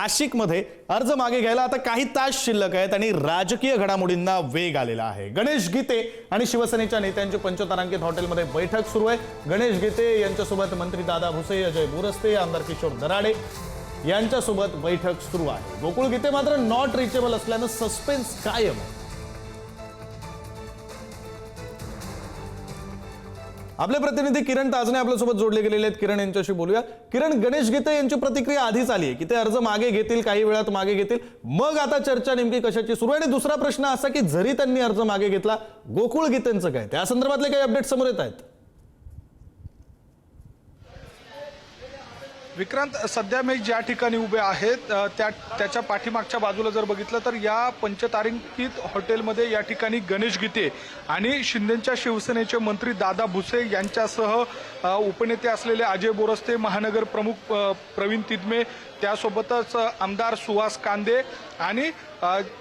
नाशिकमध्ये अर्ज मागे घ्यायला आता काही तास शिल्लक आहेत आणि राजकीय घडामोडींना वेग आलेला आहे। गणेश गीते आणि शिवसेनेच्या नेत्यांची पंचतारांकित हॉटेलमध्ये बैठक सुरू आहे। गणेश गीते यांच्यासोबत मंत्री दादा भुसे, अजय बोरस्ते, आमदार किशोर दराडे यांच्यासोबत बैठक सुरू आहे। गोकुळ गीते मात्र नॉट रिचेबल असल्याने सस्पेन्स कायम आहे। आपले प्रतिनिधी किरण ताजने आपल्यासोबत जोडले गेलेले आहेत। किरण यांच्याशी बोलूया। किरण, गणेश गीते यांची प्रतिक्रिया आधीच आली आहे की ते अर्ज मागे घेतील, काही वेळात मागे घेतील, मग आता चर्चा नेमकी कशाची सुरू आहे? आणि दुसरा प्रश्न असा की जरी त्यांनी अर्ज मागे घेतला, गोकुळ गीतेंचं काय, त्या संदर्भातले काही अपडेट समोर येत आहेत? विक्रांत, सध्या मी ज्या ठिकाणी उभे आहेत त्याच्या पाठीमागच्या बाजूला जर बघितलं तर या पंचतारांकित हॉटेलमध्ये या ठिकाणी गणेश गीते आणि शिंदेच्या शिवसेनेचे मंत्री दादा भुसे यांच्यासह उपनेते असलेले अजय बोरस्ते, महानगर प्रमुख प्रवीण तिदमे, त्यासोबतच आमदार सुहास कांदे आणि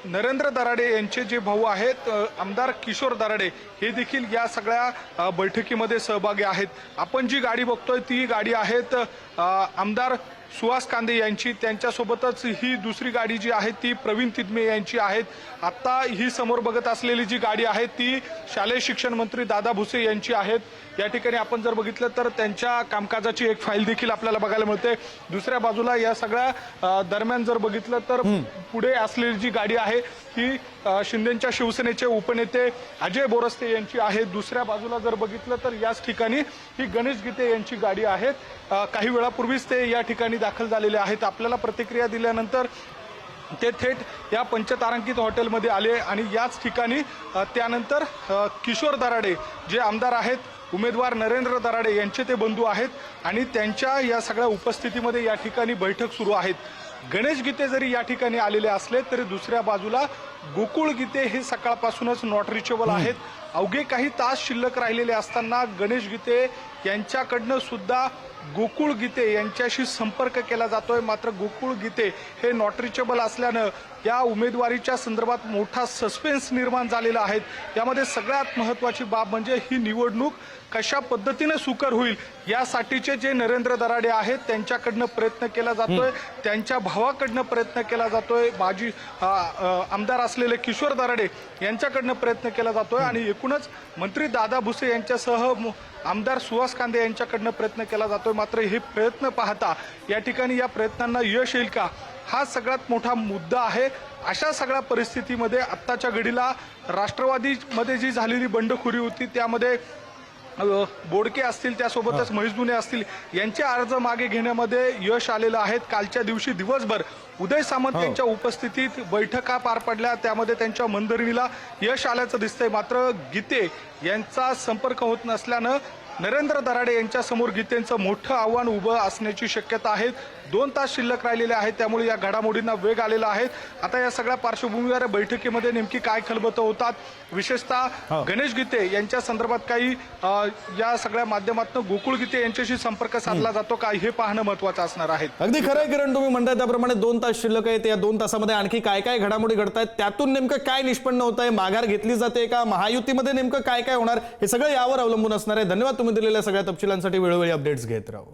नरेंद्र दराडे यांचे जे भाऊ आहेत आमदार किशोर दराडे हे देखील या सगळ्या बैठकीमध्ये सहभागी आहेत। आपण जी गाडी बघतोय ती गाडी आहेत आमदार सुहास कांदे यांची, त्यांच्यासोबतच ही दुसरी गाडी जी आहे ती प्रवीण तिदमे यांची आहेत। आता ही समोर बघत असलेली जी गाडी आहे ती शालेय शिक्षण मंत्री दादा भुसे यांची आहेत। या ठिकाणी आपण जर बघितलं तर त्यांच्या कामकाजाची एक फाईल देखील आपल्याला बघायला मिळते। दुसऱ्या बाजूला या सगळ्या दरम्यान जर बघितलं तर पुढे असलेली जी गाडी आहे ही शिंदेच्या शिवसेनेचे उपनेते अजय बोरस्ते यांची आहे। दुसऱ्या बाजूला जर बघितलं तर याच ठिकाणी ही गणेश गीते यांची गाडी आहे। काही वेळापूर्वीच ते या ठिकाणी दाखल झालेले आहेत। आपल्याला प्रतिक्रिया दिल्यानंतर ते थेट या पंचतारांकित हॉटेलमध्ये आले आणि याच ठिकाणी त्यानंतर किशोर दराडे जे आमदार आहेत, उमेदवार नरेंद्र दराडे यांचे ते बंधू आहेत आणि त्यांच्या या सगळ्या उपस्थितीमध्ये या ठिकाणी बैठक सुरू आहेत। गणेश गीते जरी या ठिकाणी आलेले असले तरी दुसऱ्या बाजूला गोकुळ गीते हे सकाळपासूनच नॉट रिचेबल आहेत। अवघे काही तास शिल्लक राहिलेले असताना गणेश गीते यांच्याकडनं सुद्धा गोकुळ गीते यांच्याशी संपर्क केला जातोय। मात्र गोकुळ गीते हे नॉट रिचेबल असल्यानं या उमेदवारीच्या संदर्भात मोठा सस्पेन्स निर्माण झालेला आहे। यामध्ये सगळ्यात महत्त्वाची बाब म्हणजे ही निवडणूक कशा पद्धतीने सुकर होईल यासाठीचे जे नरेंद्र दराडे आहेत त्यांच्याकडनं प्रयत्न केला जातोय, त्यांच्या भावाकडनं प्रयत्न केला जातोय, माजी आमदार असलेले किशोर दराडे यांच्याकडनं प्रयत्न केला जातोय आणि एकूणच मंत्री दादा भुसे यांच्यासह आमदार सुहास कांदे यांच्याकडनं प्रयत्न केला जातोय। मात्र हे प्रयत्न पाहता या ठिकाणी या प्रयत्नांना यश येईल का, हा सगळ्यात मोठा मुद्दा आहे। अशा सगळ्या परिस्थितीमध्ये आत्ताच्या घडीला राष्ट्रवादीमध्ये जी झालेली बंडखोरी होती त्यामध्ये बोडके असतील, त्यासोबतच महेश दुने असतील, यांचे अर्ज मागे घेण्यामध्ये यश आलेलं आहे। कालच्या दिवशी दिवसभर उदय सामंत यांच्या उपस्थितीत बैठका पार पडल्या, त्यामध्ये त्यांच्या मनधरणीला यश आल्याचं दिसतंय। मात्र गीते यांचा संपर्क होत नसल्यानं नरेंद्र दराडे यांच्या समोर गीतेंचं मोठं आव्हान उभं असण्याची शक्यता आहे। 2 तास शिल्लक राहिलेले आहेत, त्यामुळे या घडामोडींना वेग आलेला आहे। आता या सगळ्या पार्श्वभूमीवर बैठकीमध्ये नेमकी काय खलबतं होतात, विशेषतः गणेश गीते यांच्या संदर्भात काही या सगळ्या माध्यमातून गोकुळ गीते यांच्याशी संपर्क साधला जातो का, हे पाहणं महत्त्वाचं असणार आहे। अगदी खरं आहे किरण, तुम्ही म्हणताय त्याप्रमाणे 2 तास शिल्लक आहेत। या 2 तासामध्ये आणखी काय काय घडामोडी घडतायत, त्यातून नेमकं काय निष्पन्न होत आहे, माघार घेतली जाते का, महायुतीमध्ये नेमकं काय काय होणार, हे सगळं यावर अवलंबून असणार आहे। धन्यवाद तुम्ही दिलेल्या सगळ्या तपशिलांसाठी। वेळोवेळी अपडेट्स घेत राहू।